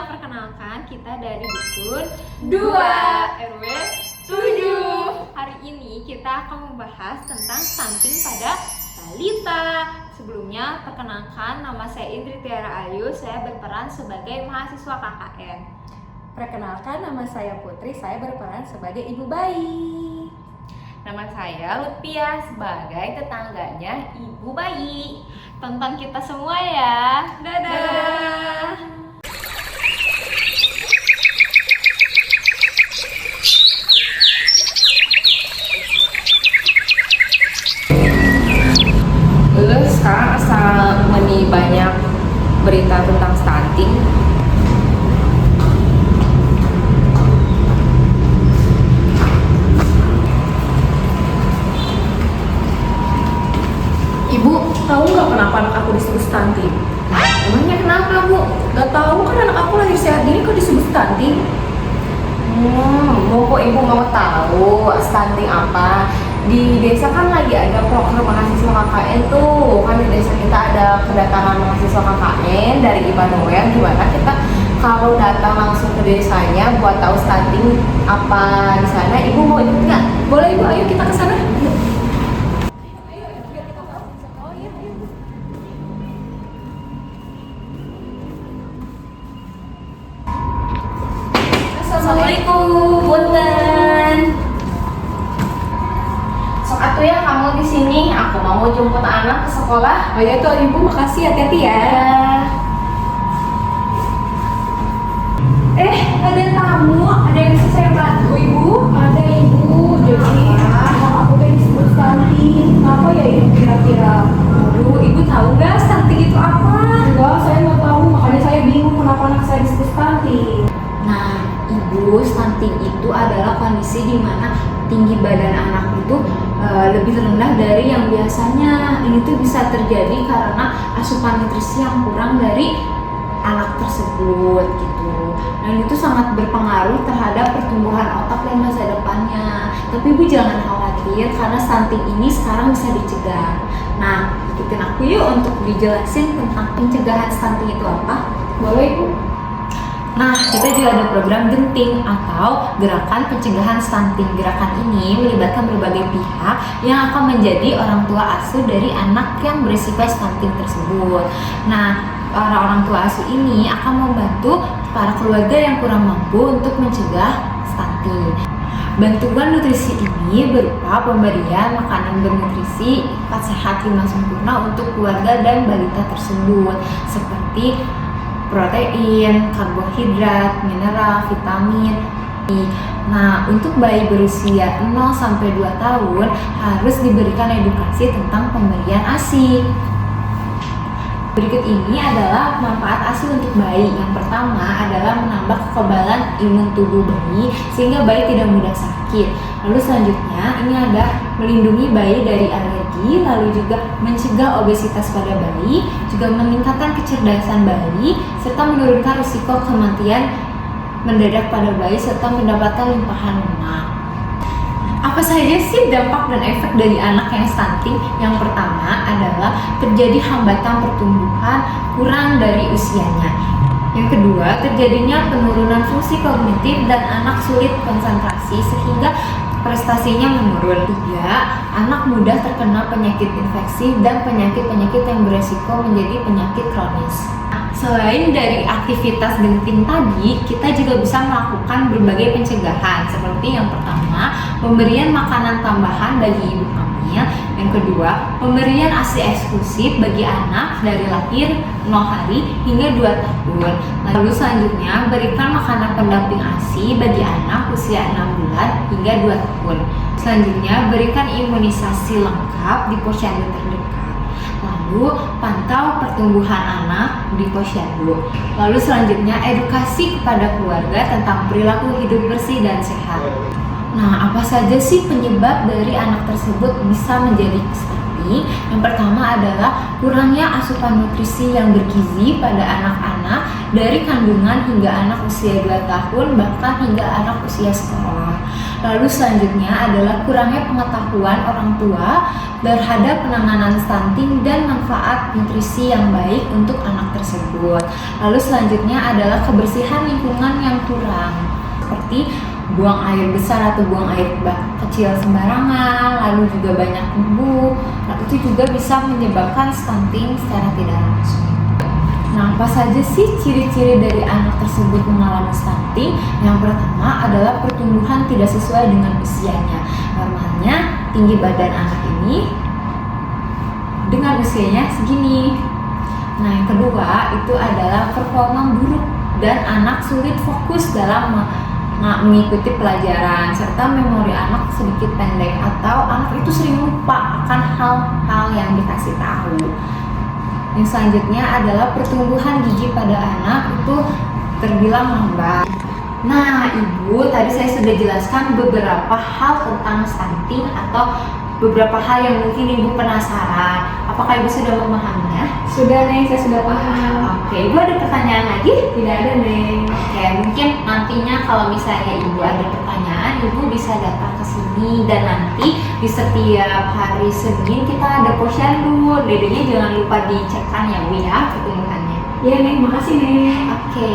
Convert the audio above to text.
perkenalkan kita dari Dukun 2 RW 7. Hari ini kita akan membahas tentang stunting pada balita. Sebelumnya, perkenalkan nama saya Indri Tiara Ayu, saya berperan sebagai mahasiswa KKN. Perkenalkan, nama saya Putri, saya berperan sebagai ibu bayi. Nama saya Lutfia sebagai tetangganya ibu bayi. Tonton kita semua ya. Dadah. Lu sekarang asal meni banyak berita tentang stunting. Ibu, tahu nggak kenapa anak aku disebut stunting? Emangnya kenapa, Bu? Gak tahu kan anak aku lahir sehat gini kok disebut stunting. Kok ibu mau tahu stunting apa? Di desa kan lagi ada program mahasiswa KKN tuh. Kan di desa kita ada kedatangan mahasiswa KKN dari Immanuel. Gimana kita kalau datang langsung ke desanya buat tahu stunting apa di sana? Ibu mau ikut nggak? Boleh ibu, ayo kita ke sana. Assalamualaikum. Punten. Sok atuh ya kamu di sini. Aku mau jemput anak ke sekolah. Oh ya tuh ibu, makasih, hati-hati ya. Ada tamu. Ada yang bisa saya bantu, Ibu? Ada ibu, jadi anak aku kayak disebut stunting. Kenapa ya ibu kira-kira? Aduh, Ibu tahu nggak stunting itu apa? Enggak, saya nggak tahu, makanya saya bingung kenapa anak saya disebut stunting. Nah, Ibu, stunting itu adalah kondisi di mana tinggi badan anak itu lebih rendah dari yang biasanya. Ini tuh bisa terjadi karena asupan nutrisi yang kurang dari anak tersebut gitu. Dan itu sangat berpengaruh terhadap pertumbuhan otak dan masa depannya. Tapi Ibu jangan khawatir karena stunting ini sekarang bisa dicegah. Nah, ikutin aku yuk untuk dijelasin tentang pencegahan stunting itu apa. Boleh ibu? Nah, kita juga ada program genting atau gerakan pencegahan stunting. Gerakan ini melibatkan berbagai pihak yang akan menjadi orang tua asuh dari anak yang berisiko stunting tersebut. Nah, para orang tua asuh ini akan membantu para keluarga yang kurang mampu untuk mencegah stunting. Bantuan nutrisi ini berupa pemberian makanan bernutrisi, sehat lima sempurna untuk keluarga dan balita tersebut, seperti protein, karbohidrat, mineral, vitamin. Nah, untuk bayi berusia 0-2 tahun harus diberikan edukasi tentang pemberian ASI. Berikut ini adalah manfaat ASI untuk bayi. Yang pertama adalah menambah kekebalan imun tubuh bayi sehingga bayi tidak mudah sakit. Lalu selanjutnya ini ada melindungi bayi dari alergi, lalu juga mencegah obesitas pada bayi, juga meningkatkan kecerdasan bayi, serta menurunkan risiko kematian mendadak pada bayi serta mendapatkan limpahan lemak. Apa saja sih dampak dan efek dari anak yang stunting? Yang pertama adalah terjadi hambatan pertumbuhan kurang dari usianya. Yang kedua, terjadinya penurunan fungsi kognitif dan anak sulit konsentrasi sehingga prestasinya menurun. 3, anak mudah terkena penyakit infeksi dan penyakit-penyakit yang beresiko menjadi penyakit kronis. Selain dari aktivitas genting tadi, kita juga bisa melakukan berbagai pencegahan. Seperti yang pertama, pemberian makanan tambahan bagi ibu hamil. Yang kedua, pemberian ASI eksklusif bagi anak dari lahir 0 hari hingga 2 tahun. Lalu selanjutnya, berikan makanan pendamping ASI bagi anak usia 6 bulan hingga 2 tahun. Selanjutnya, berikan imunisasi lengkap di posyandu terdekat. Lalu pantau pertumbuhan anak di posyandu. Lalu selanjutnya edukasi kepada keluarga tentang perilaku hidup bersih dan sehat. Nah, apa saja sih penyebab dari anak tersebut bisa menjadi stunting? Yang pertama adalah kurangnya asupan nutrisi yang bergizi pada anak-anak dari kandungan hingga anak usia 2 tahun, bahkan hingga anak usia sekolah. Lalu selanjutnya adalah kurangnya pengetahuan orang tua terhadap penanganan stunting dan manfaat nutrisi yang baik untuk anak tersebut. Lalu selanjutnya adalah kebersihan lingkungan yang kurang, seperti buang air besar atau buang air kecil sembarangan, lalu juga banyak debu. Nah, itu juga bisa menyebabkan stunting secara tidak langsung. Nah, apa saja sih ciri-ciri dari anak tersebut mengalami stunting? Yang pertama adalah pertumbuhan tidak sesuai dengan usianya. Normalnya tinggi badan anak ini dengan usianya segini. Nah, yang kedua itu adalah performa buruk dan anak sulit fokus dalam mengikuti pelajaran, serta memori anak sedikit pendek atau anak itu sering lupa akan hal-hal yang dikasih tahu. Yang selanjutnya adalah pertumbuhan gigi pada anak itu terbilang lambat. Nah, Ibu, tadi saya sudah jelaskan beberapa hal tentang stunting atau beberapa hal yang mungkin Ibu penasaran. Apakah Ibu sudah memahaminya? Sudah Neng, saya sudah paham. Oke, Ibu ada pertanyaan lagi? Tidak ada Neng. Oke, mungkin nantinya kalau misalnya Ibu ada pertanyaan, Ibu bisa datang ke sini dan nanti di setiap hari Senin kita ada posyandu. Dedenya jangan lupa dicekkan ya Bu ya pertumbuhannya. Ya Neng, makasih Neng. Oke.